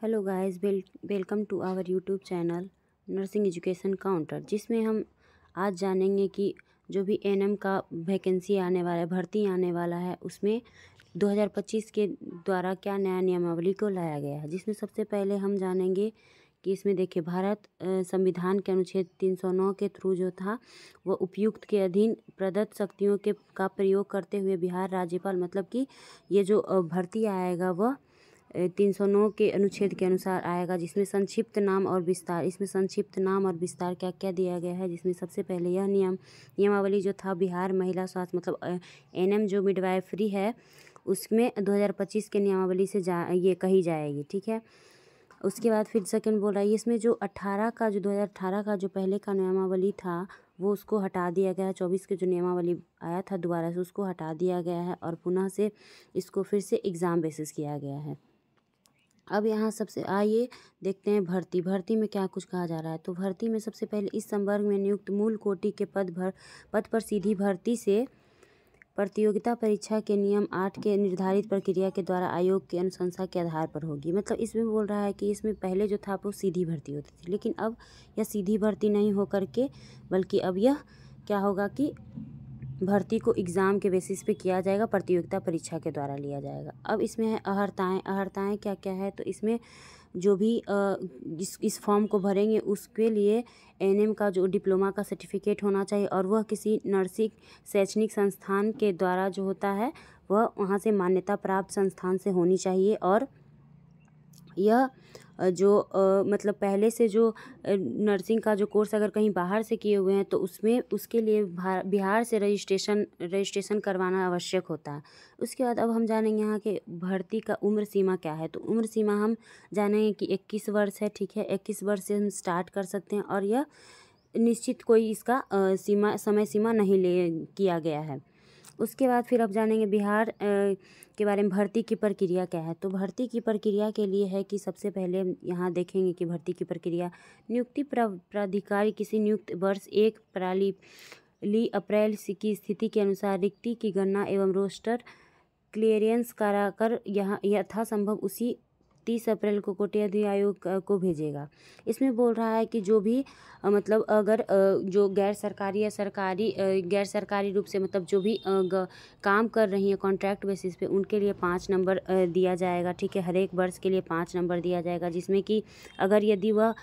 Hello guys, welcome to our YouTube channel nursing education counter, जिसमें हम आज जानेंगे कि जो भी एनएम का वैकेंसी आने वाला है, भर्ती आने वाला है, उसमें 2025 के द्वारा क्या नया नियमावली को लाया गया है। जिसमें सबसे पहले हम जानेंगे कि इसमें देखिए भारत संविधान के अनुच्छेद 309 के थ्रू जो था वो उपयुक्त के अधीन प्रदत्त शक्तियों के का प्रयोग करते हुए बिहार राज्यपाल मतलब कि ये जो भर्ती आएगा वह 309 के अनुच्छेद के अनुसार आएगा। जिसमें संक्षिप्त नाम और विस्तार, इसमें संक्षिप्त नाम और विस्तार क्या क्या दिया गया है। जिसमें सबसे पहले यह नियमावली जो था बिहार महिला स्वास्थ्य मतलब एनएम जो मिडवाइफरी है उसमें 2025 के नियमावली से ये कही जाएगी, ठीक है। उसके बाद फिर सेकंड बोल रहा है इसमें जो 2018 का जो पहले का नियमावली था वो उसको हटा दिया गया है। 24 के जो नियमावली आया था दोबारा से उसको हटा दिया गया है और पुनः से इसको फिर से एग्ज़ाम बेसिस किया गया है। अब यहाँ सबसे आइए देखते हैं भर्ती में क्या कुछ कहा जा रहा है। तो भर्ती में सबसे पहले इस संवर्ग में नियुक्त मूल कोटि के पद पर सीधी भर्ती से प्रतियोगिता परीक्षा के नियम 8 के निर्धारित प्रक्रिया के द्वारा आयोग की अनुशंसा के आधार पर होगी। मतलब इसमें बोल रहा है कि इसमें पहले जो था वो सीधी भर्ती होती थी, लेकिन अब यह सीधी भर्ती नहीं हो करके बल्कि अब यह क्या होगा कि भर्ती को एग्ज़ाम के बेसिस पे किया जाएगा, प्रतियोगिता परीक्षा के द्वारा लिया जाएगा। अब इसमें है अहर्ताएँ क्या क्या है। तो इसमें जो भी इस फॉर्म को भरेंगे उसके लिए एनएम का जो डिप्लोमा का सर्टिफिकेट होना चाहिए और वह किसी नर्सिंग शैक्षणिक संस्थान के द्वारा जो होता है वह वहाँ से मान्यता प्राप्त संस्थान से होनी चाहिए। और यह जो मतलब पहले से जो नर्सिंग का जो कोर्स अगर कहीं बाहर से किए हुए हैं तो उसमें उसके लिए बिहार से रजिस्ट्रेशन करवाना आवश्यक होता है। उसके बाद अब हम जानेंगे यहाँ के भर्ती का उम्र सीमा क्या है। तो उम्र सीमा हम जानेंगे कि 21 वर्ष है, ठीक है। 21 वर्ष से हम स्टार्ट कर सकते हैं और यह निश्चित कोई इसका समय सीमा नहीं किया गया है। उसके बाद फिर अब जानेंगे बिहार के बारे में भर्ती की प्रक्रिया क्या है। तो भर्ती की प्रक्रिया के लिए है कि सबसे पहले यहाँ देखेंगे कि भर्ती की प्रक्रिया नियुक्ति प्राधिकारी किसी नियुक्त वर्ष 1 अप्रैल की स्थिति के अनुसार रिक्ति की गणना एवं रोस्टर क्लियरेंस कराकर यहाँ यथासंभव उसी 30 अप्रैल को कोटि आयोग को भेजेगा। इसमें बोल रहा है कि जो भी मतलब अगर जो गैर सरकारी या सरकारी गैर सरकारी रूप से मतलब जो भी काम कर रही हैं कॉन्ट्रैक्ट बेसिस पे उनके लिए 5 नंबर दिया जाएगा, ठीक है। हर एक वर्ष के लिए 5 नंबर दिया जाएगा। जिसमें कि अगर यदि वह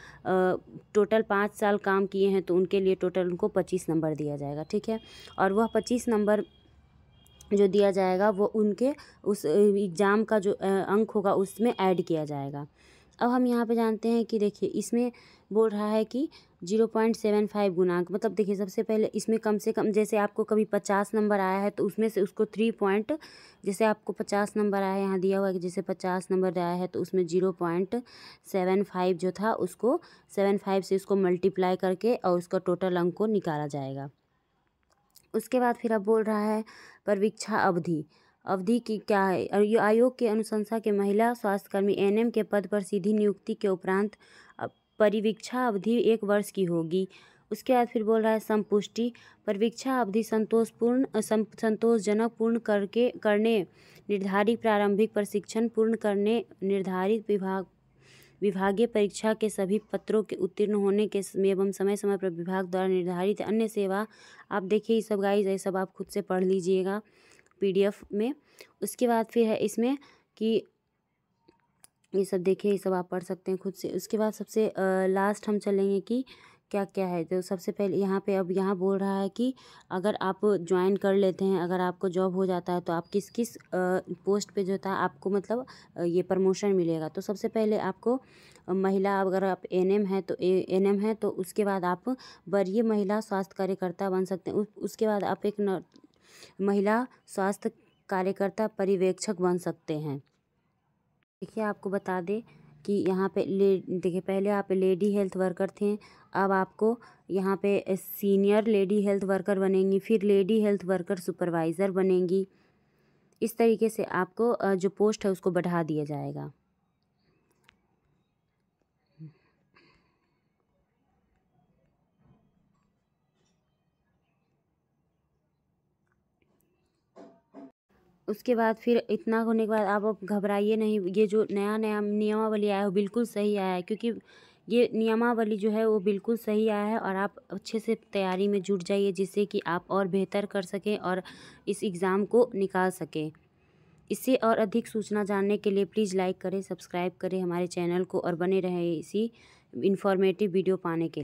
टोटल 5 साल काम किए हैं तो उनके लिए टोटल उनको 25 नंबर दिया जाएगा, ठीक है। और वह 25 नंबर जो दिया जाएगा वो उनके उस एग्ज़ाम का जो अंक होगा उसमें ऐड किया जाएगा। अब हम यहाँ पे जानते हैं कि देखिए इसमें बोल रहा है कि 0.75 गुणांक मतलब देखिए सबसे पहले इसमें कम से कम जैसे आपको कभी 50 नंबर आया है तो उसमें से उसको 3 पॉइंट जैसे आपको 50 नंबर आया है, यहाँ दिया हुआ है कि जैसे 50 नंबर आया है तो उसमें 0.75 जो था उसको 75 से उसको मल्टीप्लाई करके और उसका टोटल अंक को निकाला जाएगा। उसके बाद फिर अब बोल रहा है परीक्षा अवधि की क्या है। आयोग के अनुशंसा के महिला स्वास्थ्यकर्मी एनएम के पद पर सीधी नियुक्ति के उपरांत परिवीक्षा अवधि 1 वर्ष की होगी। उसके बाद फिर बोल रहा है संपुष्टि परिवीक्षा अवधि संतोषजनक पूर्ण करने निर्धारित प्रारंभिक प्रशिक्षण पूर्ण करने निर्धारित विभागीय परीक्षा के सभी पत्रों के उत्तीर्ण होने के एवं समय समय पर विभाग द्वारा निर्धारित अन्य सेवा। आप देखिए ये सब गाइस ये सब आप खुद से पढ़ लीजिएगा पीडीएफ में। उसके बाद फिर है इसमें कि ये सब देखिए ये सब आप पढ़ सकते हैं खुद से। उसके बाद सबसे लास्ट हम चलेंगे कि क्या क्या है। तो सबसे पहले यहाँ पे अब यहाँ बोल रहा है कि अगर आप ज्वाइन कर लेते हैं, अगर आपको जॉब हो जाता है तो आप किस किस पोस्ट पे जो था आपको मतलब ये प्रमोशन मिलेगा। तो सबसे पहले आपको महिला अगर आप एनएम है तो उसके बाद आप वरीय महिला स्वास्थ्य कार्यकर्ता बन सकते हैं। उसके बाद आप एक महिला स्वास्थ्य कार्यकर्ता पर्यवेक्षक बन सकते हैं। देखिए आपको बता दें कि यहाँ पे देखिए पहले आप लेडी हेल्थ वर्कर थे, अब आपको यहाँ पे सीनियर लेडी हेल्थ वर्कर बनेंगी, फिर लेडी हेल्थ वर्कर सुपरवाइज़र बनेंगी। इस तरीके से आपको जो पोस्ट है उसको बढ़ा दिया जाएगा। उसके बाद फिर इतना होने के बाद आप अब घबराइए नहीं। ये जो नया नियमावली आया है वो बिल्कुल सही आया है, क्योंकि ये नियमावली जो है वो बिल्कुल सही आया है। और आप अच्छे से तैयारी में जुट जाइए, जिससे कि आप और बेहतर कर सकें और इस एग्ज़ाम को निकाल सकें। इससे और अधिक सूचना जानने के लिए प्लीज़ लाइक करें, सब्सक्राइब करें हमारे चैनल को और बने रहें इसी इन्फॉर्मेटिव वीडियो पाने के लिए।